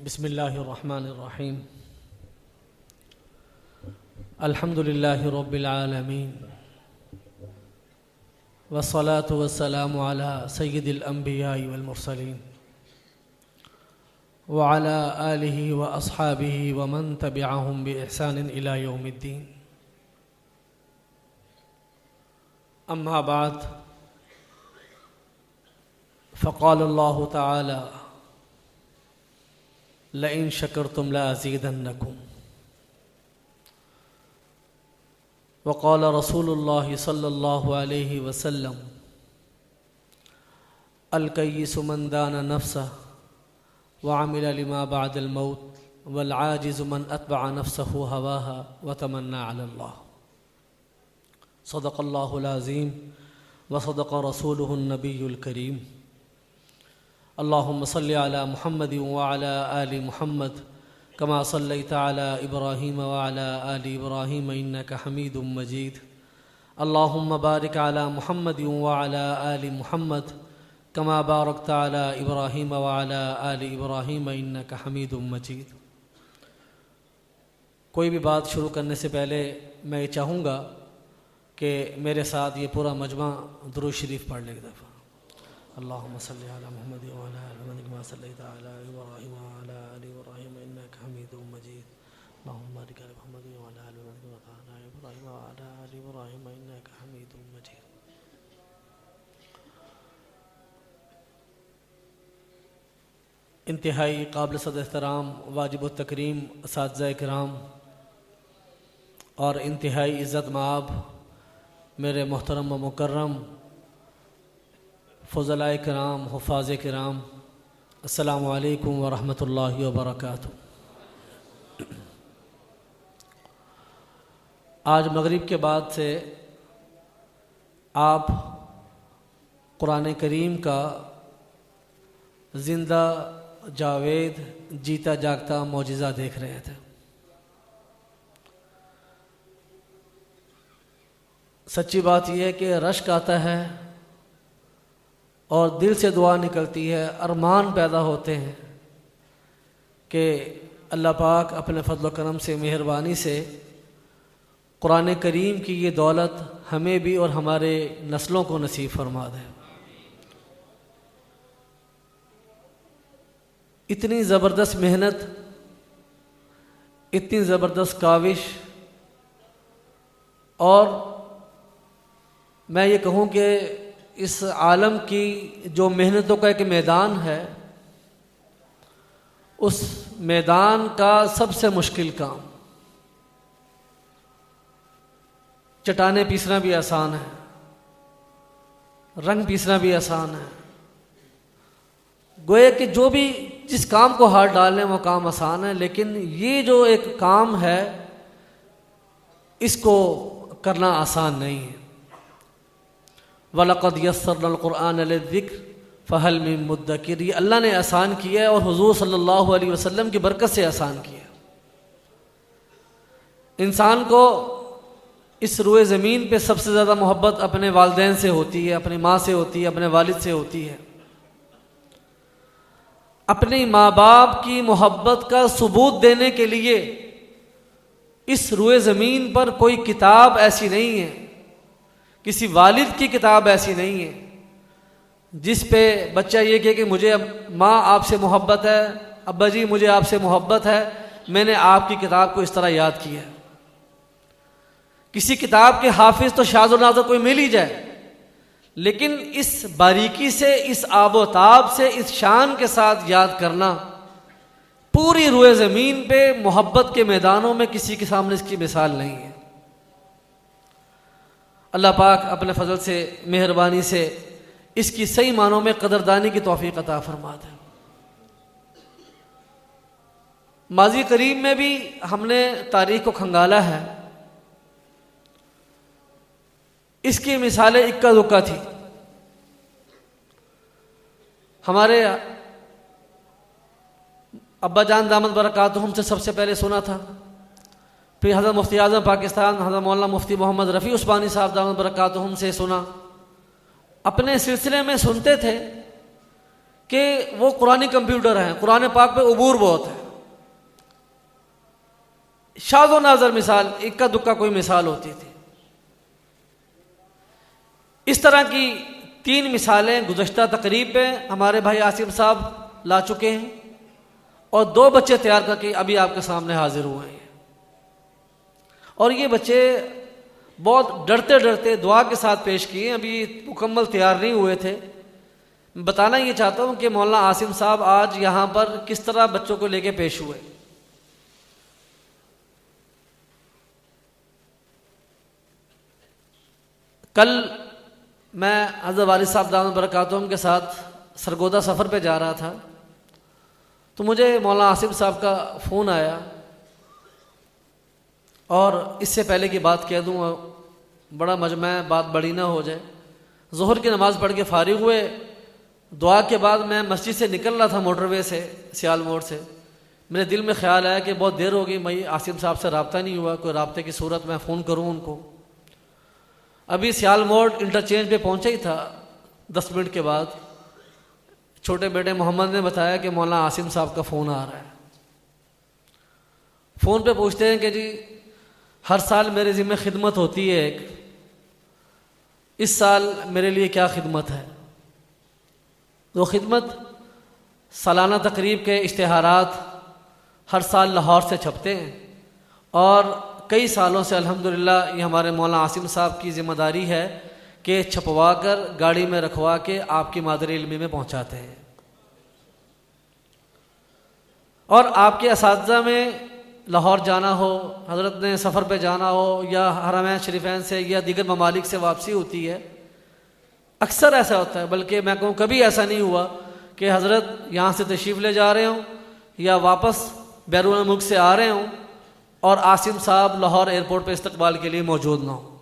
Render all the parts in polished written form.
बिस्मिल्लाहिर्रहमानिर्रहीम। अल्हम्दुलिल्लाहि रब्बिल आलमीन वस्सलातु वस्सलामु अला सय्यिदिल अंबियाइ वल मुरसलीन व अला आलिहि व अस्हाबिहि व मन तबिअहुम बि इहसानिन इला यौमिद्दीन। अम्मा बाद फ़क़ाल अल्लाहु तआला लइन शकरतुम लअज़ीदन्नकुम वक़ाल रसूलुल्लाहि सल्लल्लाहु अलैहि वसल्लम अल कय्यिसु मन दाना नफ्सहु व अमिला लिमा बअदल मौत वल आजिज़ु मन अत्बअ नफ्सहु हवाहा व तमन्ना अलल्लाह। सदक़ल्लाहुल अज़ीम व सदक़ रसूलुहुन नबियुल करीम। अल्लाहुम्म सल्लि अला मुहम्मदिन व अला आलि मुहम्मद कमा सल्लैता अला इब्राहीम व अला आलि इब्राहीम इन्नका हमीदुम मजीद। अल्लाहुम्म बारिक अला मुहम्मदिन व अला आलि मुहम्मद कमा बारकता अला इब्राहीम व अला आलि इब्राहीम इन्नका हमीदुम मजीद। कोई भी बात शुरू करने से पहले मैं ये चाहूँगा कि मेरे साथ ये पूरा मजमा दुरूद शरीफ पढ़ ले एक दफ़ा। अल्लाहुम्मा सल्लि अला मुहम्मद व अला आलि मुहम्मद कमा सल्लैता अला इब्राहीम व अला आलि इब्राहीम इन्नका हमीदुम मजीद। अल्लाहुम्मा बारिक अला मुहम्मद व अला आलि मुहम्मद कमा बारकता अला इब्राहीम व अला आलि इब्राहीम इन्नका हमीदुम मजीद। इंतहाई काबिल सद एहतराम वाजिब तकरीम असातिज़ा किराम और इंतहाई इज़्ज़त माब मेरे मोहतरम व मुकर्रम फ़ज़लाए किराम हुफ़ाज़ किराम, अस्सलामु अलैकुम व रहमतुल्लाहि व बरकातुहू। आज मगरिब के बाद से आप कुरान करीम का ज़िंदा जावेद जीता जागता मौजिज़ा देख रहे थे। सच्ची बात यह है कि रश्क आता है और दिल से दुआ निकलती है, अरमान पैदा होते हैं कि अल्लाह पाक अपने फजल करम से मेहरबानी से कुरान करीम की ये दौलत हमें भी और हमारे नस्लों को नसीब फरमा दे। इतनी ज़बरदस्त मेहनत, इतनी ज़बरदस्त काविश, और मैं ये कहूँ कि इस आलम की जो मेहनतों का एक मैदान है, उस मैदान का सबसे मुश्किल काम, चट्टानें पीसना भी आसान है, रंग पीसना भी आसान है। गोया कि जो भी जिस काम को हाथ डालने वो काम आसान है, लेकिन ये जो एक काम है इसको करना आसान नहीं है। वलक़द यस्सरनल क़ुरआन लिज़्ज़िक्र फ़हल मिन मुद्दकिर, ये अल्लाह ने आसान किया है और हुज़ूर सल्लल्लाहु अलैहि वसल्लम की बरकत से आसान किया। इंसान को इस रुए ज़मीन पे सबसे ज़्यादा मोहब्बत अपने वालिदैन से होती है, अपनी माँ से होती है, अपने वालिद से होती है। अपने माँ बाप की मोहब्बत का सबूत देने के लिए इस रुए ज़मीन पर कोई किताब ऐसी नहीं है, किसी वालिद की किताब ऐसी नहीं है जिस पे बच्चा ये कहे कि मुझे माँ आपसे मोहब्बत है, अब्बा जी मुझे आपसे मोहब्बत है, मैंने आपकी किताब को इस तरह याद किया। किसी किताब के हाफिज तो शाज़ व नाज़र कोई मिल ही जाए, लेकिन इस बारीकी से, इस आबोताब से, इस शान के साथ याद करना, पूरी रुए ज़मीन पे मोहब्बत के मैदानों में किसी के सामने इसकी मिसाल नहीं है। अल्लाह पाक अपने फजल से, मेहरबानी से इसकी सही मानों में कदरदानी की तौफीक अता फरमा दे। माजी करीब में भी हमने तारीख को खंगाला है, इसकी मिसालें इक्का दुक्का थी। हमारे अब्बा जान दामद बरकातुहुम से सबसे पहले सुना था, फिर हज़रत मुफ्ती आज़म पाकिस्तान हज़रत मौलाना मुफ्ती मोहम्मद रफ़ी उस्मानी साहब दामद बरकातुहुम से सुना। अपने सिलसिले में सुनते थे कि वो कुरानी कंप्यूटर हैं, कुरान पाक पे उबूर बहुत है। शाज़ो नाज़र मिसाल, इक्का दुक्का कोई मिसाल होती थी। इस तरह की 3 मिसालें गुज़श्ता तकरीब में हमारे भाई आसिम साहब ला चुके हैं और 2 बच्चे तैयार करके अभी आपके सामने हाजिर हुए हैं। और ये बच्चे बहुत डरते डरते दुआ के साथ पेश किए, अभी मुकम्मल तैयार नहीं हुए थे। बताना ये चाहता हूँ कि मौलाना आसिम साहब आज यहाँ पर किस तरह बच्चों को लेके पेश हुए। कल मैं हज़रत वालिद साहब दामद बरकातुहुम के साथ सरगोदा सफ़र पे जा रहा था, तो मुझे मौलाना आसिम साहब का फ़ोन आया। और इससे पहले की बात कह दूँ, बड़ा मजमा है, बात बड़ी ना हो जाए। ज़ोहर की नमाज़ पढ़ के फारिग हुए, दुआ के बाद मैं मस्जिद से निकल रहा था मोटरवे से, सियाल मोड़ से। मेरे दिल में ख्याल आया कि बहुत देर हो गई, मैं आसिम साहब से रब्ता नहीं हुआ, कोई रब्ते की सूरत में फ़ोन करूँ उनको। अभी सियाल मोड़ इंटरचेंज पे पहुँचा ही था, 10 मिनट के बाद छोटे बेटे मोहम्मद ने बताया कि मौलाना आसिम साहब का फ़ोन आ रहा है। फ़ोन पे पूछते हैं कि जी हर साल मेरे ज़िम्मे खिदमत होती है एक, इस साल मेरे लिए क्या खिदमत है। तो खिदमत सालाना तकरीब के इश्तिहारात हर साल लाहौर से छपते हैं और कई सालों से अल्हम्दुलिल्लाह ये हमारे मौलाना आसिम साहब की ज़िम्मेदारी है कि छपवा कर गाड़ी में रखवा के आपकी मादरी इल्मी में पहुँचाते हैं। और आपके असातिज़ा में लाहौर जाना हो, हज़रत ने सफ़र पे जाना हो या हरमैन शरीफैन से या दीगर ममालिक से वापसी होती है, अक्सर ऐसा होता है। बल्कि मैं कहूँ कभी ऐसा नहीं हुआ कि हज़रत यहाँ से तशरीफ़ ले जा रहे हों या वापस बैरून मुल्क से आ रहे हों और आसिम साहब लाहौर एयरपोर्ट पर इस्तकबाल के लिए मौजूद ना हो।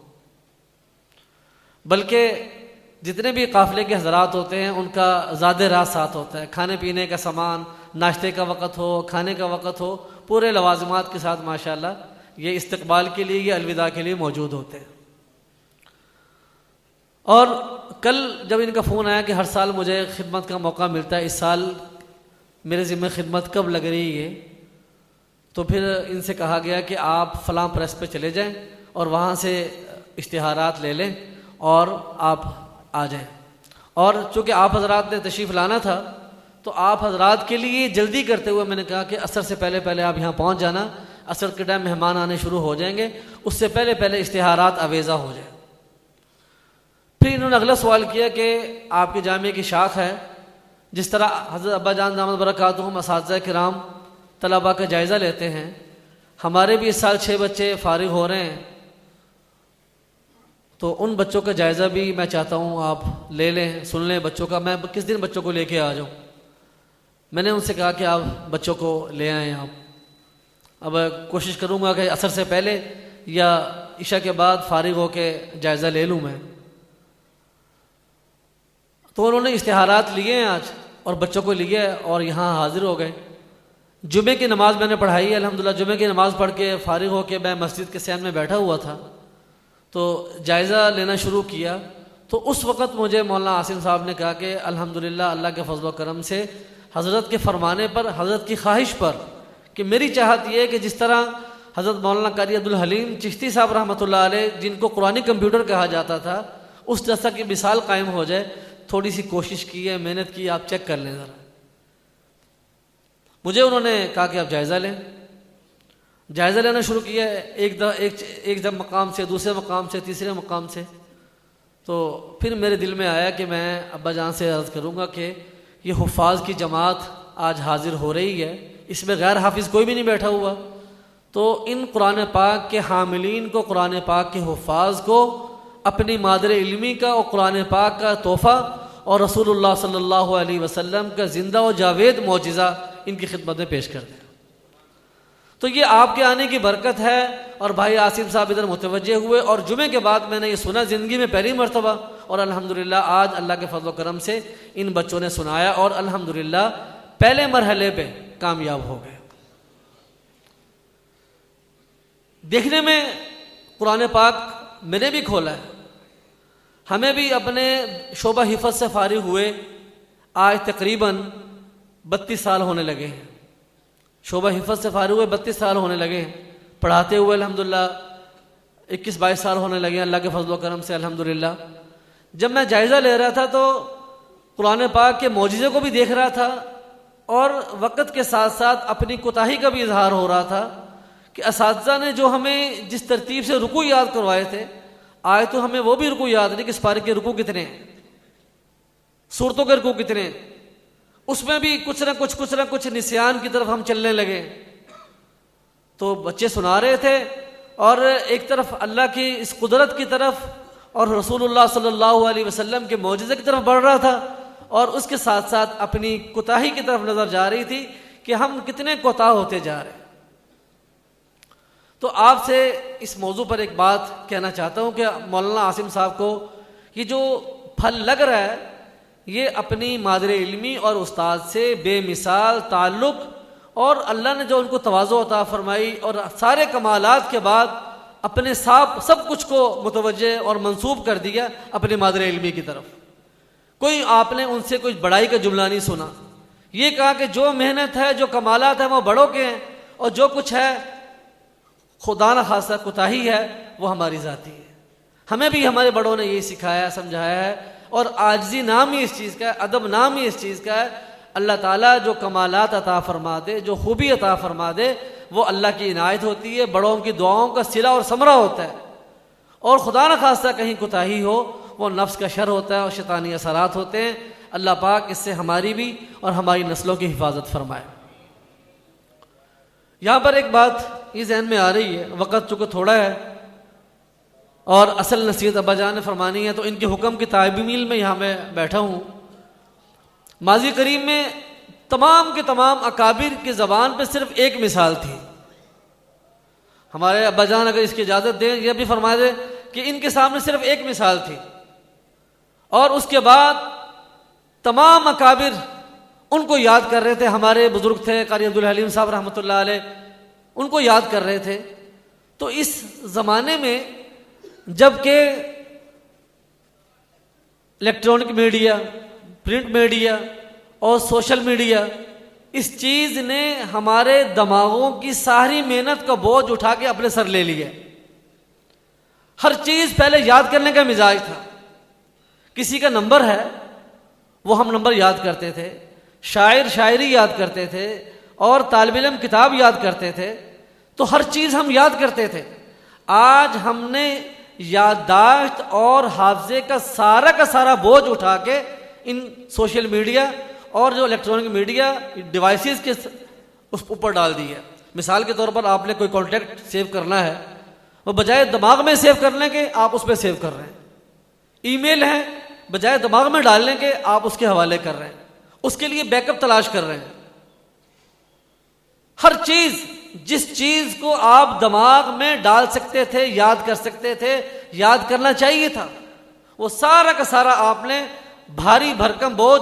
बल्कि जितने भी काफ़िले के हज़रात होते हैं उनका ज़्यादा रात साथ होता है, खाने पीने का सामान, नाश्ते का वक़्त हो, खाने का वक़्त हो, पूरे लवाज़िमात के साथ माशाल्लाह ये इस्तकबाल के लिए, ये अलविदा के लिए मौजूद होते हैं। और कल जब इनका फ़ोन आया कि हर साल मुझे खिदमत का मौका मिलता है, इस साल मेरे ज़िम्मे खिदमत कब लग रही है, तो फिर इनसे कहा गया कि आप फ़लाँ प्रेस पे चले जाएं और वहाँ से इश्तिहारात ले लें और आप आ जाएं। और चूँकि आप हज़रात ने तशरीफ़ लाना था तो आप हज़रात के लिए जल्दी करते हुए मैंने कहा कि असर से पहले पहले आप यहाँ पहुँच जाना, असर के टाइम मेहमान आने शुरू हो जाएंगे, उससे पहले पहले इश्तिहारात अवेज़ा हो जाए। फिर इन्होंने अगला सवाल किया कि आपके जामिया की शाख है, जिस तरह हज़रत अब्बा जान दामद बरकातुहुम असातिज़ा किराम तलबा का जायज़ा लेते हैं, हमारे भी इस साल 6 बच्चे फारिग हो रहे हैं, तो उन बच्चों का जायज़ा भी मैं चाहता हूँ आप ले लें, सुन लें बच्चों का। मैं किस दिन बच्चों को लेके आ जाऊँ? मैंने उनसे कहा कि आप बच्चों को ले आएँ आप। अब कोशिश करूँगा कि असर से पहले या इशा के बाद फारिग होके जायज़ा ले लूँ मैं। तो उन्होंने इश्तिहारात लिए हैं आज और बच्चों को लिए और यहाँ हाजिर हो गए। जुमे की नमाज़ मैंने पढ़ाई है अल्हम्दुलिल्लाह। जुमे की नमाज़ पढ़ के फारिग होके मैं मस्जिद के सहन में बैठा हुआ था तो जायज़ा लेना शुरू किया। तो उस वक़्त मुझे मौलाना आसिम साहब ने कहा कि अल्हम्दुलिल्लाह अल्लाह के फज़ल व करम से हज़रत के फ़रमाने पर, हज़रत की ख्वाहिश पर, कि मेरी चाहत यह है कि जिस तरह हज़रत मौलाना कारी अब्दुल हलीम चिश्ती साहब रहमतुल्लाह अलैह जिनको कुरानी कंप्यूटर कहा जाता था, उस जैसा की मिसाल कायम हो जाए। थोड़ी सी कोशिश की है, मेहनत की, आप चेक कर लें ज़रा। मुझे उन्होंने कहा कि आप जायज़ा लें। जायज़ा लेना शुरू किया, एक मकाम से, दूसरे मकाम से, तीसरे मकाम से। तो फिर मेरे दिल में आया कि मैं अब्बा जान से अर्ज़ करूँगा कि ये हुफ़ाज़ की जमात आज हाजिर हो रही है, इसमें गैर हाफिज़ कोई भी नहीं बैठा हुआ। तो इन कुरान पाक के हामिलीन को, कुरान पाक के हुफ़ाज़ को अपनी मादरे इल्मी का और कुरान पाक का तोहफ़ा और रसूलुल्लाह सल्लल्लाहु अलैहि वसल्लम का ज़िंदा और जावेद मौजिज़ा इनकी खिदमत में पेश कर दें। तो ये आपके आने की बरकत है। और भाई आसिम साहब इधर मुतवज्जे हुए और जुमे के बाद मैंने ये सुना ज़िंदगी में पहली मरतबा, और अल्हम्दुलिल्लाह आज अल्लाह के फज़ल व करम से इन बच्चों ने सुनाया और अल्हम्दुलिल्लाह पहले मरहले पे कामयाब हो गए। देखने में कुरान पाक मैंने भी खोला है, हमें भी अपने शोबा हिफ़्ज़ से फारिग हुए आज तकरीबन 32 साल होने लगे हैं। शोबा हिफ़्ज़ से फारिग हुए 32 साल होने लगे हैं। पढ़ाते हुए अल्हम्दुलिल्लाह 21-22 साल होने लगे अल्लाह के फजल व करम से अल्हम्दुलिल्लाह। जब मैं जायज़ा ले रहा था तो कुरान पाक के मौजिज़े को भी देख रहा था और वक़्त के साथ साथ अपनी कोताही का भी इजहार हो रहा था कि असातिज़ा ने जो हमें जिस तरतीब से रुकू याद करवाए थे, आज तो हमें वो भी रुकू याद नहीं कि इस पारे के रुकू कितने हैं, सूरतों के रुकू कितने हैं। उसमें भी कुछ ना कुछ निस्यान की तरफ हम चलने लगे। तो बच्चे सुना रहे थे और एक तरफ अल्लाह की इस कुदरत की तरफ और रसूलुल्लाह सल्लल्लाहु अलैहि वसल्लम के मौजिज़े की तरफ बढ़ रहा था और उसके साथ साथ अपनी कोताही की तरफ नजर जा रही थी कि हम कितने कोताह होते जा रहे हैं। तो आपसे इस मौजू पर एक बात कहना चाहता हूँ कि मौलाना आसिम साहब को ये जो फल लग रहा है ये अपनी मादरे इल्मी और उस्ताद से बेमिसाल ताल्लुक़ और अल्लाह ने जो उनको तवाज़ो अता फरमाई और सारे कमालात के बाद अपने सब कुछ को मुतवज्जे और मंसूब कर दिया अपने मादरे इल्मी की तरफ। कोई आपने उनसे कुछ बड़ाई का जुमला नहीं सुना। ये कहा कि जो मेहनत है जो कमालात है वो बड़ों के हैं और जो कुछ है खुदा न खासा कोताही है वो हमारी ज़ाती है। हमें भी हमारे बड़ों ने यही सिखाया समझाया है और आजिज़ी नाम ही इस चीज़ का है, अदब नाम ही इस चीज़ का है। अल्लाह ताला जो कमालात अता फरमा दे, जो खूबी अता फरमा दे, वो अल्लाह की इनायत होती है, बड़ों की दुआओं का सिला और समरा होता है। और खुदा न खासा कहीं कोताही हो वो नफ्स का शर होता है और शैतानी असरात होते हैं। अल्लाह पाक इससे हमारी भी और हमारी नस्लों की हिफाजत फरमाए। यहाँ पर एक बात ये जहन में आ रही है, वक़्त चूँकि थोड़ा है और असल नसीहत अब्बा जान ने फरमानी है तो इनके हुक्म की ताबील में यहाँ मैं बैठा हूँ। माजी करीम में तमाम के तमाम अकाबिर की ज़बान पे सिर्फ एक मिसाल थी। हमारे अब्बा जान अगर इसकी इजाज़त दें यह भी फरमा दे कि इनके सामने सिर्फ एक मिसाल थी और उसके बाद तमाम अकाबिर उनको याद कर रहे थे। हमारे बुजुर्ग थे कारी अब्दुल हलीम साहब रहमतुल्लाह अलैह, उनको याद कर रहे थे। तो इस ज़माने में जबकि इलेक्ट्रॉनिक मीडिया, प्रिंट मीडिया और सोशल मीडिया इस चीज़ ने हमारे दिमागों की सारी मेहनत का बोझ उठा के अपने सर ले लिया। हर चीज़ पहले याद करने का मिजाज था। किसी का नंबर है वो हम नंबर याद करते थे, शायर शायरी याद करते थे और तालिब इल्म किताब याद करते थे। तो हर चीज़ हम याद करते थे। आज हमने याददाश्त और हाफजे का सारा बोझ उठा के इन सोशल मीडिया और जो इलेक्ट्रॉनिक मीडिया डिवाइसेस के उस ऊपर डाल दी है। मिसाल के तौर पर आपने कोई कॉन्टैक्ट सेव करना है, वो बजाय दिमाग में सेव करने के आप उस पर सेव कर रहे हैं। ईमेल है, बजाय दिमाग में डालने के आप उसके हवाले कर रहे हैं, उसके लिए बैकअप तलाश कर रहे हैं। हर चीज, जिस चीज को आप दिमाग में डाल सकते थे, याद कर सकते थे, याद करना चाहिए था, वो सारा का सारा आपने भारी भरकम बोझ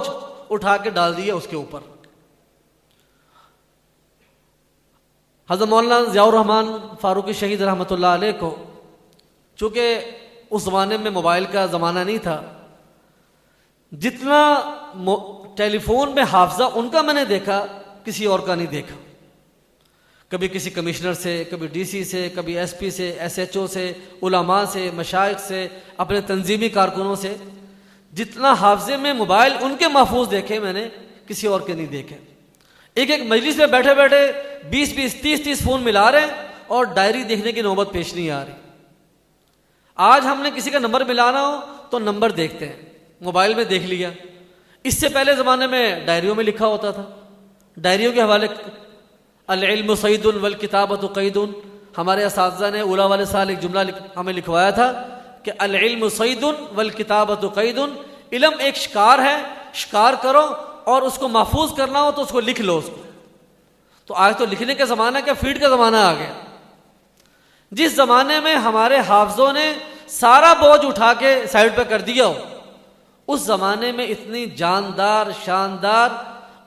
उठा के डाल दिया उसके ऊपर। हज़रत मौलाना ज़ियाउर रहमान फारूकी शहीद रहमतुल्लाह अलैह को चूँकि उस ज़माने में मोबाइल का ज़माना नहीं था, जितना टेलीफोन में हाफजा उनका मैंने देखा किसी और का नहीं देखा। कभी किसी कमिश्नर से, कभी डीसी से, कभी एसपी से, एसएचओ से, उलमा से, मशाइख से, अपने तंजीमी कारकुनों से, जितना हाफजे में मोबाइल उनके महफूज देखे मैंने किसी और के नहीं देखे। एक एक मजलिस में बैठे बैठे 20-20, 30-30 फ़ोन मिला रहे हैं और डायरी देखने की नौबत पेश नहीं आ रही। आज हमने किसी का नंबर मिलाना हो तो नंबर देखते हैं, मोबाइल में देख लिया। इससे पहले ज़माने में डायरियों में लिखा होता था। डायरियों के हवाले अल इल्मु सईदुन वल किताबतु क़ैदुन, हमारे असातिज़ा ने उला वाले साल एक जुमला हमें लिखवाया था कि अल इल्मु सईदुन वल किताबतु क़ैदुन, इल्म एक शिकार है, शिकार करो और उसको महफूज करना हो तो उसको लिख लो उसको। तो आज तो लिखने का ज़माना क्या, फीड का ज़माना आ गया। जिस ज़माने में हमारे हाफजों ने सारा बोझ उठा के साइड पर कर दिया हो, उस ज़माने में इतनी जानदार, शानदार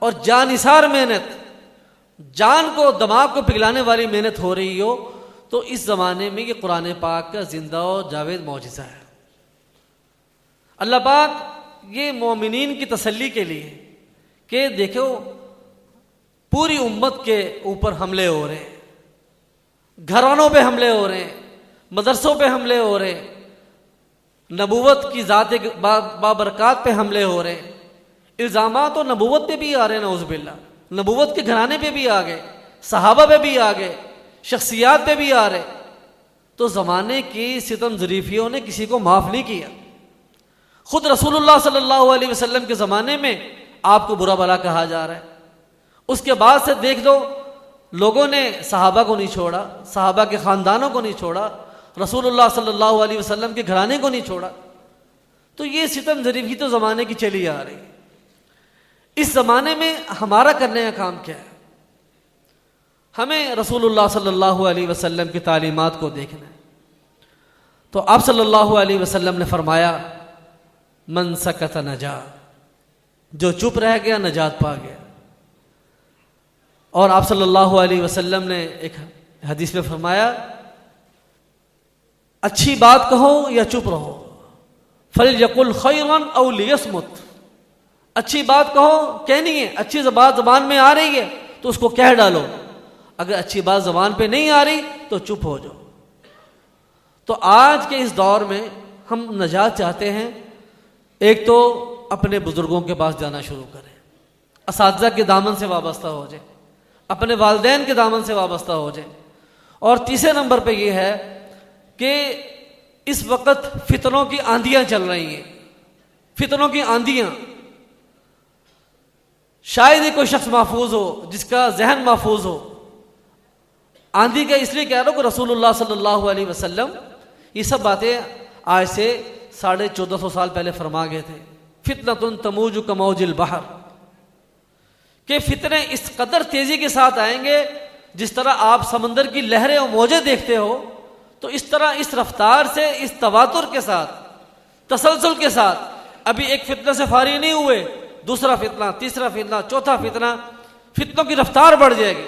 और जानिसार मेहनत, जान को दिमाग को पिघलाने वाली मेहनत हो रही हो, तो इस ज़माने में ये कुरान पाक का जिंदा और जावेद मौजिज़ा है। अल्लाह पाक ये मोमिनीन की तसल्ली के लिए कि देखो पूरी उम्मत के ऊपर हमले हो रहे हैं, घरानों पे हमले हो रहे हैं, मदरसों पे हमले हो रहे हैं, नबूवत की ज़ात बाबरकत पे हमले हो रहे हैं, इल्ज़ामात तो नबूवत पे भी आ रहे हैं, नऊज़ुबिल्लाह, नबूवत के घराने पे भी आ गए, सहाबा पे भी आ गए, शख्सियात पे भी आ रहे। तो ज़माने की सितम ज़रीफ़ियों ने किसी को माफ़ नहीं किया। खुद रसूलुल्लाह सल्लल्लाहु अलैहि वसल्लम के ज़माने में आपको बुरा भला कहा जा रहा है, उसके बाद से देख लो लोगों ने सहाबा को नहीं छोड़ा, सहाबा के ख़ानदानों को नहीं छोड़ा, रसूलुल्लाह सल्लल्लाहु अलैहि वसल्लम के घराने को नहीं छोड़ा। तो ये सितम ज़रीफ़ी तो ज़माने की चली आ रही है। इस ज़माने में हमारा करने का काम क्या है? हमें रसूलुल्लाह सल्लल्लाहु अलैहि वसल्लम की तालीमात को देखना है। तो आप सल्लल्लाहु अलैहि वसल्लम ने फरमाया, मन सकत नजा, जो चुप रह गया नजात पा गया। और आप सल्लल्लाहु अलैहि वसल्लम ने एक हदीस में फरमाया, अच्छी बात कहो या चुप रहो, फल यकुल खैरन औ लियस्मुत। अच्छी बात कहो, कहनी है, अच्छी बात ज़बान में आ रही है तो उसको कह डालो, अगर अच्छी बात ज़बान पे नहीं आ रही तो चुप हो जाओ। तो आज के इस दौर में हम नजात चाहते हैं, एक तो अपने बुज़ुर्गों के पास जाना शुरू करें, असातिज़ा के दामन से वाबस्ता हो जाए, अपने वालिदैन के दामन से वाबस्ता हो जाए। और तीसरे नंबर पे ये है कि इस वक्त फितनों की आंधियां चल रही हैं, फितनों की आंधियां। शायद ही कोई शख्स महफूज हो जिसका जहन महफूज हो। आंधी का इसलिए कह रहा हूं कि रसूलुल्लाह सल्लल्लाहु अलैहि वसल्लम ये सब बातें आज से 1450 साल पहले फरमा गए थे। फितनतुन तमूजु कमौजिल बहर, कि फितने इस कदर तेजी के साथ आएंगे जिस तरह आप समंदर की लहरें और मौजें देखते हो, तो इस तरह इस रफ्तार से, इस तवातुर के साथ, तसलसल के साथ अभी एक फितना से फारिग नहीं हुए, दूसरा फितना, तीसरा फितना, चौथा फितना, फितनों की रफ्तार बढ़ जाएगी।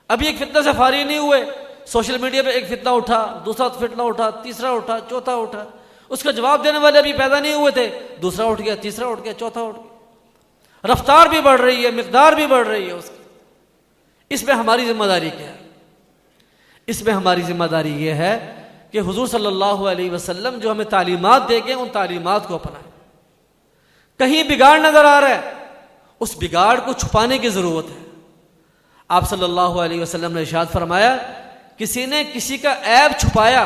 अभी एक फितना से फारिग नहीं हुए, सोशल मीडिया पे एक फितना उठा, दूसरा फितना उठा, तीसरा उठा, चौथा उठा, उसका जवाब देने वाले अभी पैदा नहीं हुए थे, दूसरा उठ गया, तीसरा उठ गया, चौथा उठ गया। रफ्तार भी बढ़ रही है, मिकदार भी बढ़ रही है उसकी। इसमें हमारी जिम्मेदारी क्या है? इसमें हमारी जिम्मेदारी यह है कि हुजूर सल्लल्लाहु अलैहि वसल्लम जो हमें तालीमात देंगे उन तालीमात को अपनाएं। कहीं बिगाड़ नजर आ रहा है, उस बिगाड़ को छुपाने की जरूरत है। आप सल्लल्लाहु अलैहि वसल्लम ने इरशाद फरमाया, किसी ने किसी का ऐब छुपाया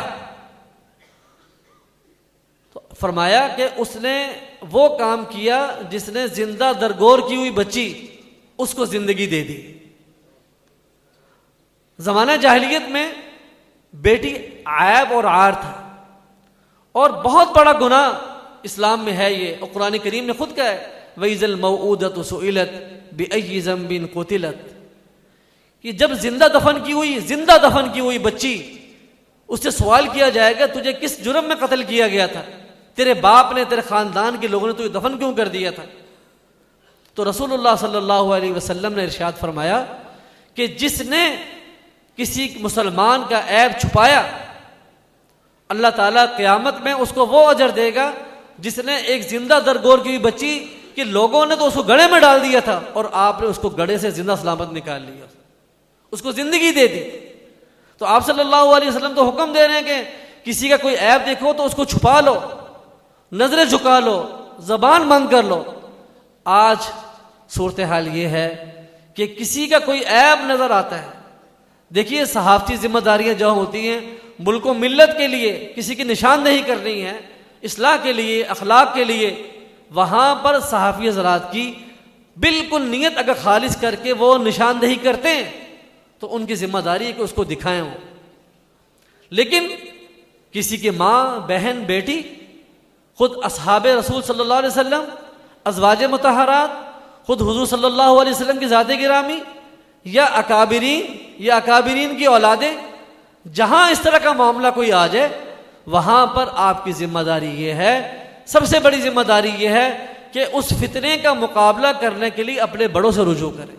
तो फरमाया कि उसने वो काम किया जिसने जिंदा दरगोर की हुई बच्ची उसको जिंदगी दे दी। जमाना जाहिलियत में बेटी ऐब और आर था, और बहुत बड़ा गुनाह इस्लाम में है ये। और कुरान करीम ने खुद कहा है, वइज़ल मौऊदतु सुइलत बिअय्यि ज़ंबिन कुतिलत, कि जब जिंदा दफन की हुई बच्ची, उससे सवाल किया जाएगा तुझे किस जुर्म में कत्ल किया गया था, तेरे बाप ने, तेरे खानदान के लोगों ने तुझे दफन क्यों कर दिया था। तो रसूलुल्लाह सल्लल्लाहु अलैहि वसल्लम ने इरशाद फरमाया कि जिसने किसी मुसलमान का ऐब छुपाया, अल्लाह ताला क़यामत में उसको वो अजर देगा जिसने एक जिंदा दरगोर की हुई बच्ची कि लोगों ने तो उसको गड़े में डाल दिया था और आपने उसको गड़े से जिंदा सलामत निकाल लिया, उसको जिंदगी दे दी। तो आप सल्लल्लाहु अलैहि वसल्लम तो हुक्म दे रहे हैं कि किसी का कोई ऐब देखो तो उसको छुपा लो, नजरें झुका लो, जबान बंद कर लो। आज सूरत हाल ये है कि किसी का कोई ऐब नजर आता है, देखिए सहाफ़ती जिम्मेदारियां जो होती हैं मुल्क व मिल्लत के लिए, किसी की निशानदेही करनी है, इस्लाह के लिए, अखलाक के लिए, वहां पर सहाफ़ी हज़रात की बिल्कुल नीयत अगर खालिस करके वो निशानदेही करते हैं तो उनकी जिम्मेदारी है कि उसको दिखाएं वो। लेकिन किसी की माँ, बहन, बेटी, खुद असहाबे रसूल सल्लल्लाहु अलैहि वसल्लम, अज़वाजे मुतहरात, खुद हुजूर सल्लल्लाहु अलैहि वसल्लम की ज़ाते गिरामी, या अकाबिरीन की औलादें, जहां इस तरह का मामला कोई आ जाए वहां पर आपकी जिम्मेदारी ये है, सबसे बड़ी जिम्मेदारी ये है कि उस फितने का मुकाबला करने के लिए अपने बड़ों से रुजू करें।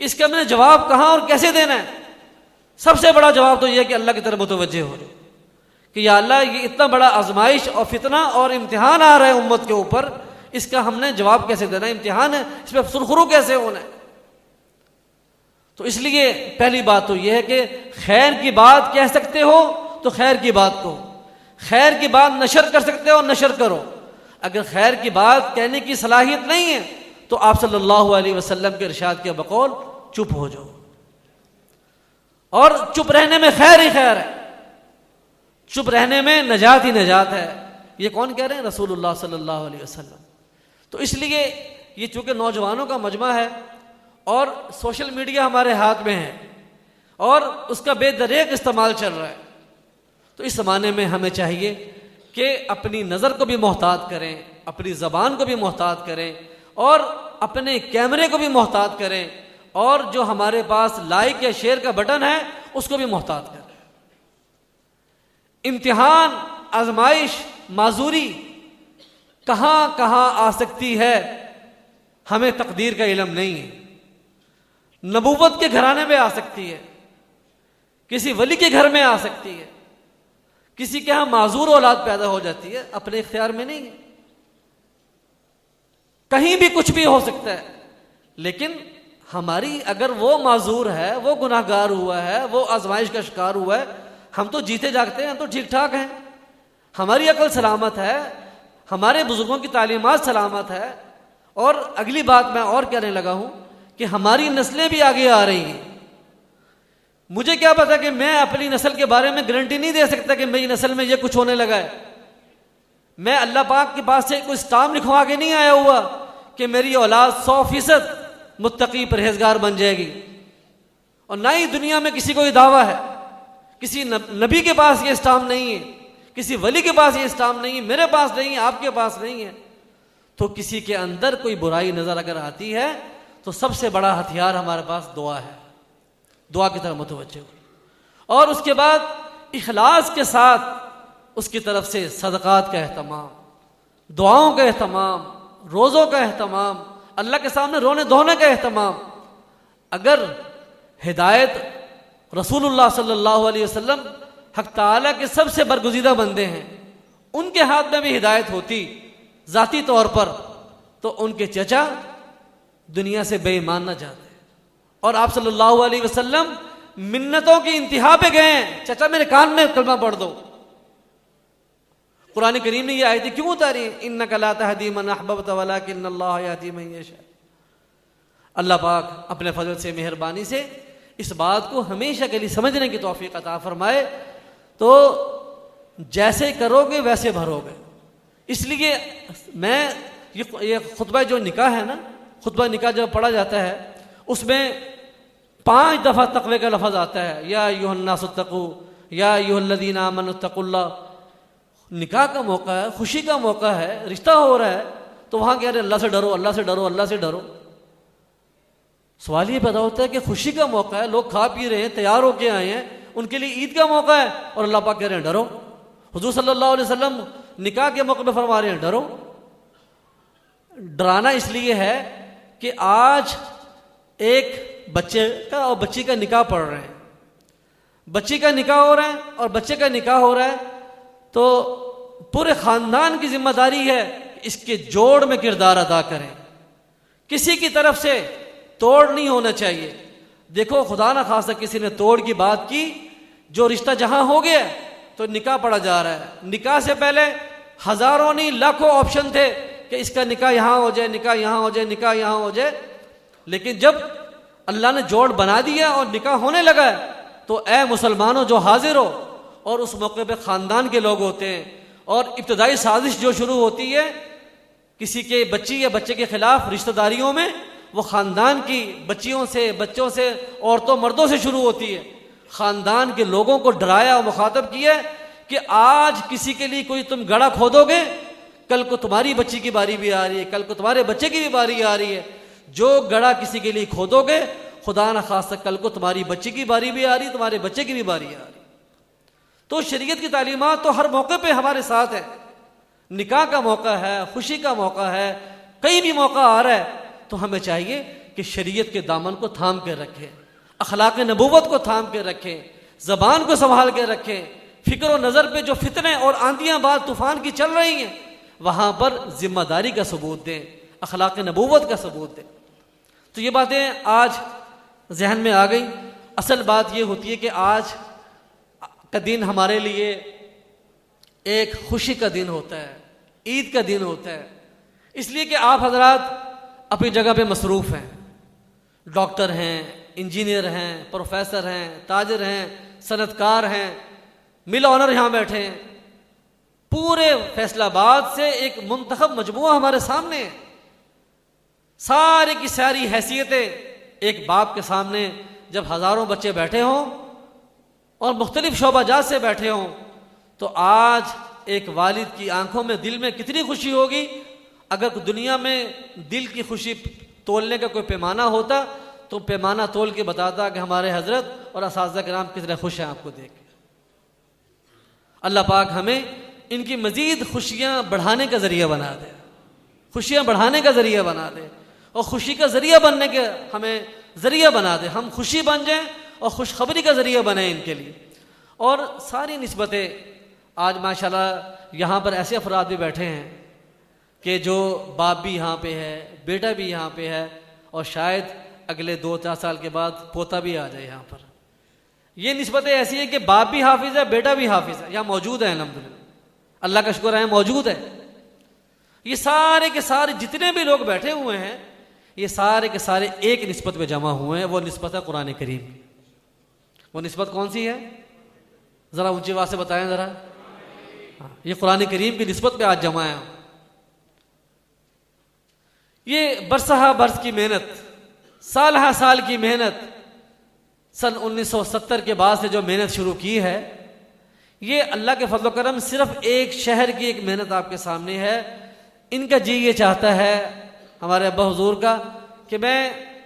इसका मैंने जवाब कहां और कैसे देना है? सबसे बड़ा जवाब तो यह है कि अल्लाह की तरफ मुतवज्जे हो जाए कि या अल्लाह, ये इतना बड़ा आजमाइश और फितना और इम्तिहान आ रहा है उम्मत के ऊपर, इसका हमने जवाब कैसे देना है? इम्तिहान है, इस पर सुरखरू कैसे होना है? तो इसलिए पहली बात तो यह है कि खैर की बात कह सकते हो तो खैर की बात कहो, खैर की बात नशर कर सकते हो नशर करो। अगर खैर की बात कहने की सलाहियत नहीं है तो आप सल्लल्लाहु अलैहि वसल्लम के इरशाद के बकौल चुप हो जाओ, और चुप रहने में खैर ही खैर है, चुप रहने में नजात ही नजात है। ये कौन कह रहे हैं? रसूलुल्लाह सल्लल्लाहु अलैहि वसल्लम। तो इसलिए ये चूंकि नौजवानों का मजमा है और सोशल मीडिया हमारे हाथ में है और उसका बेदरेक इस्तेमाल चल रहा है, तो इस ज़माने में हमें चाहिए कि अपनी नज़र को भी मोहतात करें, अपनी ज़बान को भी मोहतात करें और अपने कैमरे को भी मोहतात करें, और जो हमारे पास लाइक या शेयर का बटन है उसको भी मोहतात करें। इम्तिहान, आजमाइश, माजूरी कहाँ कहाँ आ सकती है हमें तकदीर का इल्म नहीं है। नबूवत के घराने में आ सकती है, किसी वली के घर में आ सकती है, किसी के यहां माजूर औलाद पैदा हो जाती है, अपने इख्तियार में नहीं है। कहीं भी कुछ भी हो सकता है, लेकिन हमारी अगर वो माजूर है, वो गुनाहगार हुआ है, वो आजमाइश का शिकार हुआ है, हम तो जीते जागते हैं, हम तो ठीक ठाक हैं, हमारी अकल सलामत है, हमारे बुजुर्गों की तालीमात सलामत है। और अगली बात मैं और कहने लगा हूं कि हमारी नस्लें भी आगे आ रही हैं। मुझे क्या पता कि मैं अपनी नस्ल के बारे में गारंटी नहीं दे सकता कि मेरी नस्ल में ये कुछ होने लगा है। मैं अल्लाह पाक के पास से कोई स्टाम्प लिखवा के नहीं आया हुआ कि मेरी औलाद 100% मुत्तकी परहेजगार बन जाएगी, और ना ही दुनिया में किसी को ये दावा है। किसी नबी के पास ये स्टाम्प नहीं है, किसी वली के पास ये स्टाम्प नहीं है, मेरे पास नहीं है, आपके पास नहीं है। तो किसी के अंदर कोई बुराई नजर अगर आती है तो सबसे बड़ा हथियार हमारे पास दुआ है, दुआ की तरफ मुतवज्जो, और उसके बाद इखलास के साथ उसकी तरफ से सदक़ात का एहतमाम, दुआओं का एहतमाम, रोज़ों का एहतमाम, अल्लाह के सामने रोने धोने का एहतमाम। अगर हिदायत रसूलुल्लाह सल्लल्लाहु अलैहि वसल्लम हक ताला के सबसे बरगुज़ीदा बंदे हैं, उनके हाथ में भी हिदायत होती ज़ाती तौर पर, तो उनके चचा दुनिया से बेईमान न जाते। और आप सल्लल्लाहु अलैहि वसल्लम मिन्नतों की इंतहा पे गए, चचा मेरे कान में कलमा पढ़ दो। कुरान करीम ने ये आयत क्यों उतारी? इन्नका ला तहदी मन अहबब्त वलाकिन्नल्लाह यहदी मन यशा। अल्लाह पाक अपने फजल से, मेहरबानी से इस बात को हमेशा के लिए समझने की तौफीक अता फरमाए। तो जैसे करोगे वैसे भरोगे। इसलिए मैं ये खुतबा जो निकाह है ना, खुतबा निकाह जब पढ़ा जाता है उसमें 5 दफ़ा तक़वे का लफ्ज़ आता है, या अय्युहन्नासुत्तक़ू, या अय्युहल्लज़ीना आमनुत्तक़ुल्लाह। निकाह का मौका है, खुशी का मौका है, रिश्ता हो रहा है, तो वहाँ कह रहे अल्लाह से डरो, अल्लाह से डरो, अल्लाह से डरो। सवाल ये पैदा होता है कि खुशी का मौका है, लोग खा पी रहे हैं, तैयार होके आए हैं, उनके लिए ईद का मौका है, और अल्लाह पाक कह रहे हैं डरो। हुजूर सल्लल्लाहु अलैहि वसल्लम निकाह के मौके पर फरमा रहे हैं डरो। डराना इसलिए है कि आज एक बच्चे का और बच्ची का निकाह पढ़ रहे हैं, बच्ची का निकाह हो रहा है और बच्चे का निकाह हो रहा है, तो पूरे खानदान की जिम्मेदारी है इसके जोड़ में किरदार अदा करें, किसी की तरफ से तोड़ नहीं होना चाहिए। देखो खुदा ना खासा किसी ने तोड़ की बात की, जो रिश्ता जहां हो गया तो निकाह पढ़ा जा रहा है। निकाह से पहले हजारों नहीं लाखों ऑप्शन थे कि इसका निकाह यहां हो जाए, निकाह यहां हो जाए, निकाह यहां हो जाए, लेकिन जब अल्लाह ने जोड़ बना दिया और निकाह होने लगा तो ए मुसलमानों जो हाजिर हो, और उस मौके पे खानदान के लोग होते हैं, और इब्तदाई साजिश जो शुरू होती है किसी के बच्ची या बच्चे के खिलाफ रिश्तेदारियों में, वो खानदान की बच्चियों से, बच्चों से, औरतों मर्दों से शुरू होती है। खानदान के लोगों को डराया और मुखातब किया कि आज किसी के लिए कोई तुम गड़ा खोदोगे, कल को तुम्हारी बच्ची की बारी भी आ रही है, कल को तुम्हारे बच्चे की भी बारी आ रही है। जो गड़ा किसी के लिए खोदोगे, खुदा न खासा कल को तुम्हारी बच्ची की बारी भी आ रही, तुम्हारे बच्चे की भी बारी आ रही। तो शरीयत की तालीमात तो हर मौके पे हमारे साथ है। निकाह का मौका है, खुशी का मौका है, कहीं भी मौका आ रहा है, तो हमें चाहिए कि शरीयत के दामन को थाम के रखें, अखलाक नबूवत को थाम के रखें, ज़बान को संभाल के रखें। फिक्र और नज़र पे जो फितने और आंधियां बाद तूफान की चल रही हैं, वहां पर जिम्मेदारी का सबूत दें, अखलाक नबूवत का सबूत दें। तो ये बातें आज जहन में आ गई। असल बात ये होती है कि आज का दिन हमारे लिए एक खुशी का दिन होता है, ईद का दिन होता है, इसलिए कि आप हजरात अपनी जगह पे मसरूफ़ हैं। डॉक्टर हैं, इंजीनियर हैं, प्रोफेसर हैं, ताजिर हैं, सनतकार हैं, मिल ऑनर यहाँ बैठे हैं। पूरे फैसलाबाद से एक मुंतखब मजमुआ हमारे सामने है। सारी की सारी हैसियतें एक बाप के सामने जब हज़ारों बच्चे बैठे हों और मुख्तलिफ शोबाजात से बैठे हों, तो आज एक वालिद की आंखों में, दिल में कितनी खुशी होगी। अगर दुनिया में दिल की खुशी तोलने का कोई पैमाना होता तो पैमाना तोल के बताता कि हमारे हजरत और असातिज़ा किराम कितने खुश हैं आपको देख के। अल्लाह पाक हमें इनकी मज़ीद खुशियाँ बढ़ाने का ज़रिया बना दे, खुशियाँ बढ़ाने का ज़रिया बना दे और खुशी का ज़रिया बनने के हमें ज़रिया बना दे। हम खुशी बन जाएं और खुशखबरी का ज़रिया बने इनके लिए। और सारी निस्बतें आज माशाल्लाह यहाँ पर ऐसे अफराद भी बैठे हैं कि जो बाप भी यहाँ पे है, बेटा भी यहाँ पे है और शायद अगले 2-4 साल के बाद पोता भी आ जाए यहाँ पर। ये निस्बतें ऐसी है कि बाप भी हाफिज़ है, बेटा भी हाफिज़ है, यहाँ मौजूद है अल्हम्दुलिल्लाह, अल्लाह का शुक्र है मौजूद है। ये सारे के सारे जितने भी लोग बैठे हुए हैं, ये सारे के सारे एक निस्बत पे जमा हुए हैं, वो निस्बत है कुरान करीम की। वो निस्बत कौन सी है? ज़रा ऊंची आवाज़ से बताएं ज़रा। हाँ, ये कुरान करीम की निस्बत पे आज जमा है। ये बरसहा बरस की मेहनत, साल हा साल की मेहनत, सन 1970 के बाद से जो मेहनत शुरू की है, ये अल्लाह के फजल करम सिर्फ एक शहर की एक मेहनत आपके सामने है। इनका जी ये चाहता है हमारे अब्बा हुजूर का कि मैं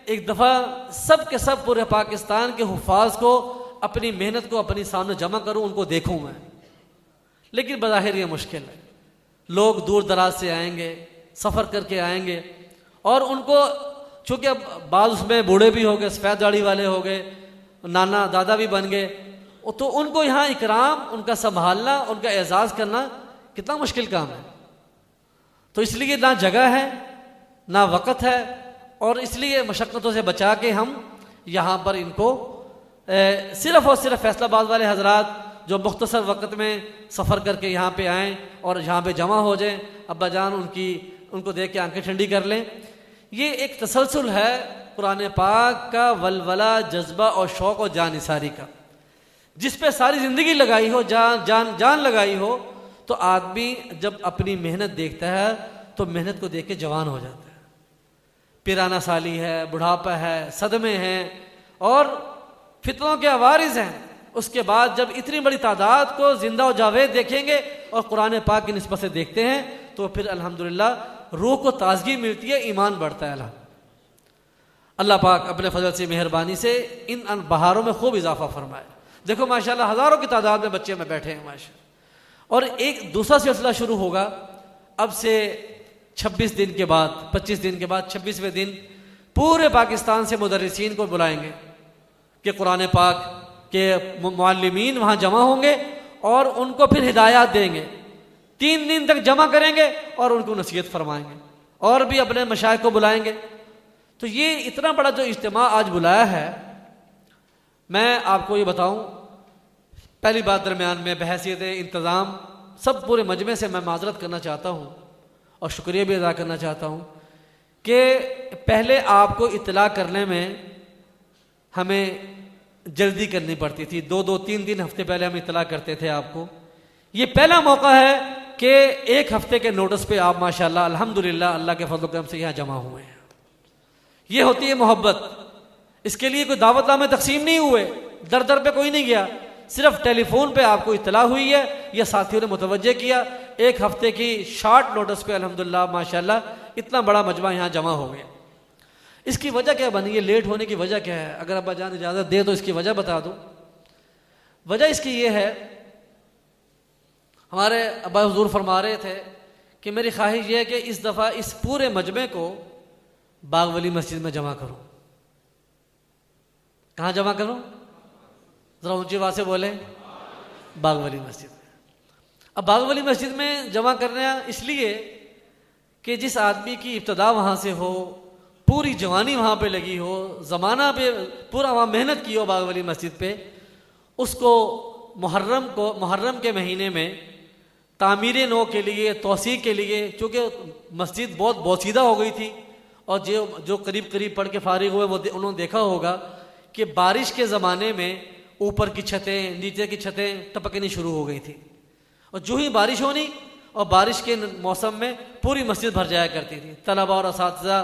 एक दफ़ा सब के सब पूरे पाकिस्तान के हुफ़ाज को अपनी मेहनत को अपनी सामने जमा करूं, उनको देखूं मैं। लेकिन बज़ाहिर ये मुश्किल है। लोग दूर दराज से आएंगे, सफ़र करके आएंगे और उनको चूँकि अब बाद उसमें बूढ़े भी हो गए, सफ़ेद दाढ़ी वाले हो गए, नाना दादा भी बन गए, तो उनको यहाँ इकराम, उनका संभालना, उनका एजाज़ करना कितना मुश्किल काम है। तो इसलिए ना जगह है ना वक़्त है और इसलिए मशक्क़तों से बचा के हम यहाँ पर इनको सिर्फ़ और सिर्फ फैसलाबाद वाले हजरात जो मुख्तसर वक़्त में सफ़र करके यहाँ पे आएँ और यहाँ पे जमा हो जाएँ, अब्बा जान उनको देख के आंखें ठंडी कर लें। ये एक तसलसल है कुरान पाक का, वलवला, जज्बा और शौक़ और जान निसारी का, जिस पे सारी ज़िंदगी लगाई हो, जान लगाई हो। तो आदमी जब अपनी मेहनत देखता है तो मेहनत को देख के जवान हो जाता है। पिराना साली है, बुढ़ापा है, सदमे हैं और फितनों के आवारिज़ हैं। उसके बाद जब इतनी बड़ी तादाद को जिंदा और जावेद देखेंगे और कुरान पाक की निस्बत से देखते हैं तो फिर अल्हम्दुलिल्लाह रूह को ताजगी मिलती है, ईमान बढ़ता है। अल्लाह पाक अपने फजल से, मेहरबानी से इन बहारों में खूब इजाफा फरमाए। देखो माशाल्लाह हज़ारों की तादाद में बच्चे में बैठे हैं माशाल्लाह। और एक दूसरा सिलसिला शुरू होगा अब से 26 दिन के बाद, 25 दिन के बाद 26वें दिन पूरे पाकिस्तान से मुदर्रिसीन को बुलाएंगे कि कुरान पाक के मुअल्लिमीन वहाँ जमा होंगे और उनको फिर हिदायत देंगे। 3 दिन तक जमा करेंगे और उनको नसीहत फरमाएंगे और भी अपने मशाइख को बुलाएंगे। तो ये इतना बड़ा जो इज्तिमा आज बुलाया है, मैं आपको ये बताऊं, पहली बात दरमियान में बहैसियत इंतज़ाम सब पूरे मजमे से मैं माजरत करना चाहता हूँ और शुक्रिया भी अदा करना चाहता हूँ कि पहले आपको इत्तला करने में हमें जल्दी करनी पड़ती थी। 2-3 हफ्ते पहले हम इत्तला करते थे आपको। ये पहला मौका है कि 1 हफ्ते के नोटिस पे आप माशाल्लाह अल्हम्दुलिल्लाह अल्लाह के फजल करम से यहाँ जमा हुए हैं। ये होती है मोहब्बत। इसके लिए कोई दावतनामे तकसीम नहीं हुए, दर दर पे कोई नहीं गया, सिर्फ टेलीफोन पे आपको इत्तला हुई है या साथियों ने मुतवज्जे किया। 1 हफ्ते की शॉर्ट नोटिस पे अल्हम्दुलिल्लाह माशाल्लाह इतना बड़ा मजमा यहाँ जमा हो गया। इसकी वजह क्या बनी है, लेट होने की वजह क्या है? अगर अब्बा जान इजाज़त दे तो इसकी वजह बता दूँ। वजह इसकी ये है, हमारे अब्बा हुजूर फरमा रहे थे कि मेरी ख्वाहिश ये है कि इस दफ़ा इस पूरे मजमे को बागवली मस्जिद में जमा करूँ। कहाँ जमा करूँ? ज़रा ऊंची आवाज़ से बोले। बागवली मस्जिद में। अब बागवली मस्जिद में जमा करना इसलिए कि जिस आदमी की इब्तदा वहाँ से हो, पूरी जवानी वहाँ पे लगी हो, ज़माना पे पूरा वहाँ मेहनत की हो बाग वाली मस्जिद पे, उसको मुहर्रम के महीने में तामीर नो के लिए, तोसी के लिए, चूँकि मस्जिद बहुत बोसीदा हो गई थी और जो करीब करीब पढ़ के फारिग हुए वो उन्होंने देखा होगा कि बारिश के ज़माने में ऊपर की छतें, नीचे की छतें टपकनी शुरू हो गई थी, और जो ही बारिश होनी और बारिश के मौसम में पूरी मस्जिद भर जाया करती थी। तलबा और असातिज़ा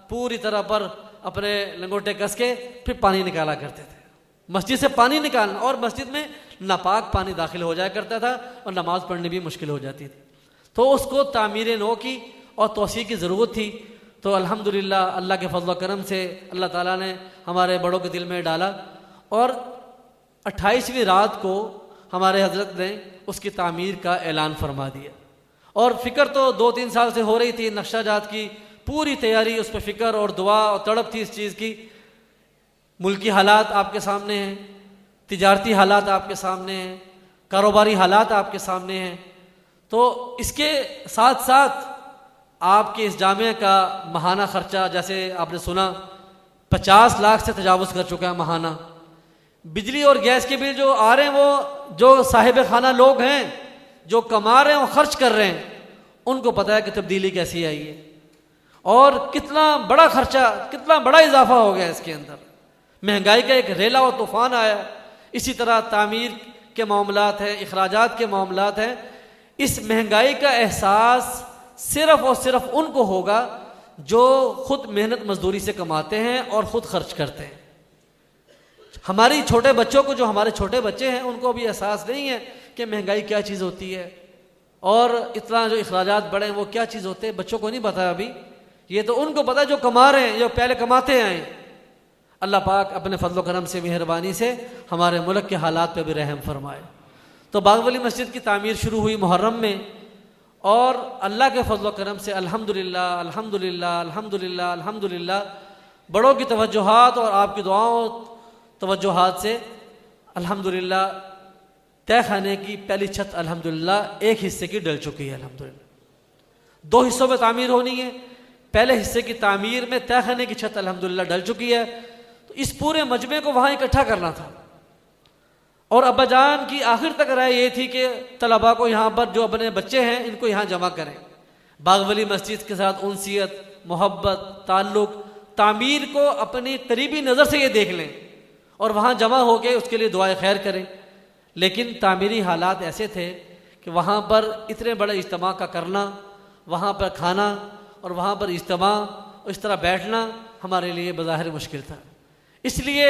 पूरी तरह पर अपने लंगोटे कस के फिर पानी निकाला करते थे। मस्जिद से पानी निकालना, और मस्जिद में नापाक पानी दाखिल हो जाया करता था और नमाज पढ़ने भी मुश्किल हो जाती थी। तो उसको तामीर नो की और तोसी की ज़रूरत थी। तो अल्हम्दुलिल्लाह अल्लाह के फज़ल व करम से अल्लाह ताला ने हमारे बड़ों के दिल में डाला, और 28वीं रात को हमारे हज़रत ने उसकी तामीर का ऐलान फरमा दिया। और फ़िक्र तो 2-3 साल से हो रही थी, नक्शा जात की पूरी तैयारी, उस पर फ़िक्र और दुआ और तड़प थी इस चीज़ की। मुल्की हालात आपके सामने हैं, तिजारती हालात आपके सामने हैं, कारोबारी हालात आपके सामने हैं। तो इसके साथ साथ आपके इस जामिया का माहाना ख़र्चा, जैसे आपने सुना 50 लाख से तजावुज़ कर चुका है माहाना। बिजली और गैस के बिल जो आ रहे हैं, वो जो साहिब खाना लोग हैं, जो कमा रहे हैं और ख़र्च कर रहे हैं, उनको पता है कि तब्दीली कैसी आई है और कितना बड़ा खर्चा, कितना बड़ा इजाफा हो गया इसके अंदर। महंगाई का एक रेला और तूफ़ान आया। इसी तरह तामीर के मामलात हैं, अखराजात के मामलात हैं। इस महंगाई का एहसास सिर्फ़ और सिर्फ उनको होगा जो ख़ुद मेहनत मजदूरी से कमाते हैं और ख़ुद खर्च करते हैं। हमारी छोटे बच्चों को, जो हमारे छोटे बच्चे हैं, उनको भी एहसास नहीं है कि महंगाई क्या चीज़ होती है और इतना जो अखराजात बढ़े वो क्या चीज़ होते हैं। बच्चों को नहीं पता अभी, ये तो उनको पता जो कमा रहे हैं, जो पहले कमाते आए। अल्लाह पाक अपने फजल करम से, मेहरबानी से हमारे मुल्क के हालात पे भी रहम फरमाए। तो बाग वाली मस्जिद की तामीर शुरू हुई मुहर्रम में, और अल्लाह के फजल करम से अल्हम्दुलिल्लाह अल्हम्दुलिल्लाह अल्हम्दुलिल्लाह अल्हम्दुलिल्लाह बड़ों की तवज्जुहात और आपकी दुआओं तवज्जुहात से अल्हम्दुलिल्लाह तय खाने की पहली छत अल्हम्दुलिल्लाह एक हिस्से की डल चुकी है। अल्हम्दुलिल्लाह 2 हिस्सों में तामीर होनी है। पहले हिस्से की तामीर में तय खाने की छत अल्हम्दुलिल्लाह डल चुकी है। तो इस पूरे मजमे को वहाँ इकट्ठा करना था, और अब्बा जान की आखिर तक राय ये थी कि तलबा को यहाँ पर, जो अपने बच्चे हैं, इनको यहाँ जमा करें। बाग वाली मस्जिद के साथ उनसियत, मोहब्बत, ताल्लुक़, तामीर को अपनी करीबी नज़र से ये देख लें और वहाँ जमा हो के उसके लिए दुआए खैर करें। लेकिन तामीरी हालात ऐसे थे कि वहाँ पर इतने बड़े इज्तिमा का करना, वहाँ पर खाना और वहाँ पर इज्तिमा, इस तरह बैठना हमारे लिए बज़ाहिर मुश्किल था। इसलिए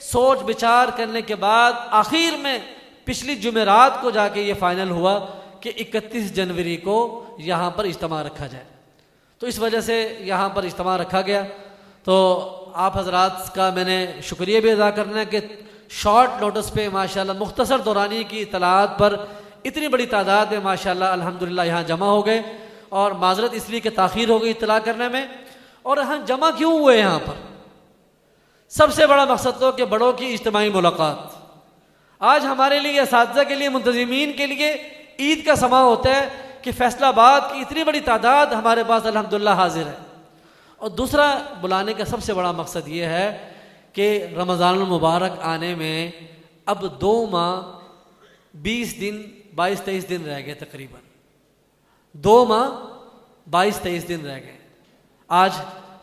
सोच विचार करने के बाद आखिर में पिछली जुमेरात को जाके ये फ़ाइनल हुआ कि 31 जनवरी को यहाँ पर इज्तिमा रखा जाए। तो इस वजह से यहाँ पर इज्तिमा रखा गया। तो आप हजरात का मैंने शुक्रिया भी अदा करना है कि शॉर्ट नोटिस पे माशाल्लाह मुख्तसर दौरानी की इतलात पर इतनी बड़ी तादाद में माशाल्लाह अल्हम्दुलिल्लाह यहाँ जमा हो गए। और माजरत इसलिए कि ताख़ीर हो गई इतला करने में। और हम जमा क्यों हुए यहाँ पर? सबसे बड़ा मकसद तो कि बड़ों की इज्तिमाई मुलाकात। आज हमारे लिए, असातिज़ा के लिए, मुंतज़िमीन के लिए ईद का समा होता है कि फैसलाबाद की इतनी बड़ी तादाद हमारे पास अल्हम्दुलिल्लाह हाजिर है। और दूसरा बुलाने का सबसे बड़ा मकसद ये है कि रमज़ान मुबारक आने में अब 2 माह 20 दिन 22-23 दिन रह गए, तकरीबन 2 माह 22-23 दिन रह गए। आज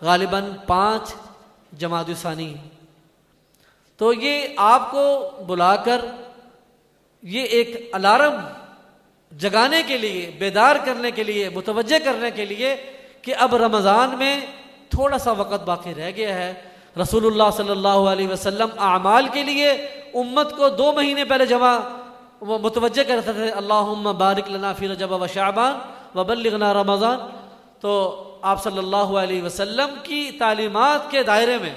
गालिबन 5 जमात-उस-सानी। तो ये आपको बुलाकर ये एक अलार्म जगाने के लिए, बेदार करने के लिए, मुतवज्जे करने के लिए कि अब रमज़ान में थोड़ा सा वक़्त बाकी रह गया है। रसूलुल्लाह सल्लल्लाहु अलैहि वसल्लम आमाल के लिए उम्मत को 2 महीने पहले जमा मुतवज्जे करते थे, अल्लाहुम्मा बारिक लना फी रजब व शाबान व बल्लिगना रमज़ान। तो आप सल्लल्लाहु अलैहि वसल्लम की तालीमात के दायरे में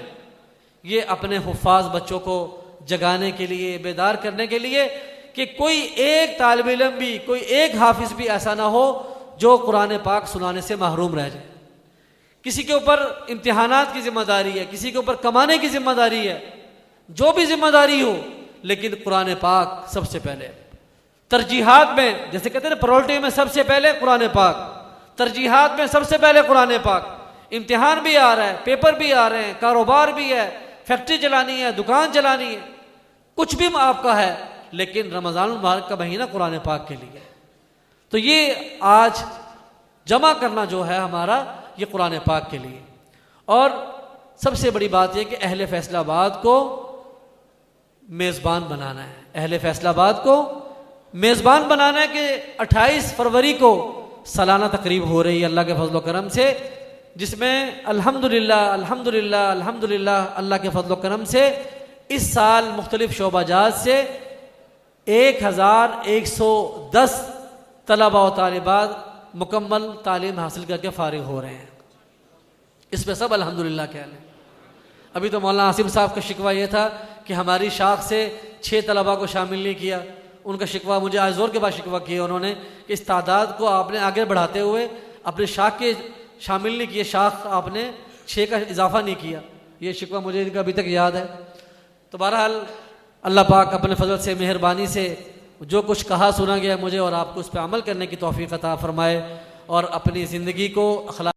ये अपने हुफ़ाज़ बच्चों को जगाने के लिए, बेदार करने के लिए कि कोई एक तालिब इल्म भी, कोई एक हाफिज़ भी ऐसा ना हो जो कुरान पाक सुनाने से महरूम रह जाए। किसी के ऊपर इम्तिहानात की जिम्मेदारी है, किसी के ऊपर कमाने की जिम्मेदारी है, जो भी जिम्मेदारी हो, लेकिन कुरान पाक सबसे पहले। तरजीहात में, जैसे कहते हैं प्रायोरिटी में सबसे पहले कुरान पाक, तरजीहात में सबसे पहले कुरान पाक। इम्तिहान भी आ रहा है, पेपर भी आ रहे हैं, कारोबार भी है, फैक्ट्री चलानी है, दुकान चलानी है, कुछ भी आपका है, लेकिन रमज़ान मुबारक का महीना कुरान पाक के लिए। तो ये आज जमा करना जो है हमारा, ये कुरान पाक के लिए। और सबसे बड़ी बात यह कि अहले फैसलाबाद को मेज़बान बनाना है, अहले फैसलाबाद को मेज़बान बनाना है कि 28 फरवरी को सालाना तकरीब हो रही है अल्लाह के फजल करम से, जिसमें अल्हम्दुलिल्लाह अल्हम्दुलिल्लाह अल्हम्दुलिल्लाह अल्लाह के फजल करम से इस साल मुख्तलिफ शोबाजात से 1110 तलबा व तालिबात मुकम्मल तालीम हासिल करके फ़ारिग हो रहे हैं। इस पर सब अल्हम्दुलिल्लाह कह लें। अभी तो मौलाना आसिम साहब का शिकवा ये था कि हमारी शाख से 6 तलबा को शामिल नहीं किया। उनका शिकवा मुझे आज जोर के बाद शिकवा किया उन्होंने कि इस तादाद को आपने आगे बढ़ाते हुए अपनी शाख के शामिल नहीं किए, शाख आपने 6 का इजाफा नहीं किया। ये शिकवा मुझे इनका अभी तक याद है। तो बहरहाल अल्लाह पाक अपने फजल से, मेहरबानी से जो कुछ कहा सुना गया मुझे और आपको उस पर अमल करने की तौफीक अता फरमाए और अपनी ज़िंदगी को अखलाक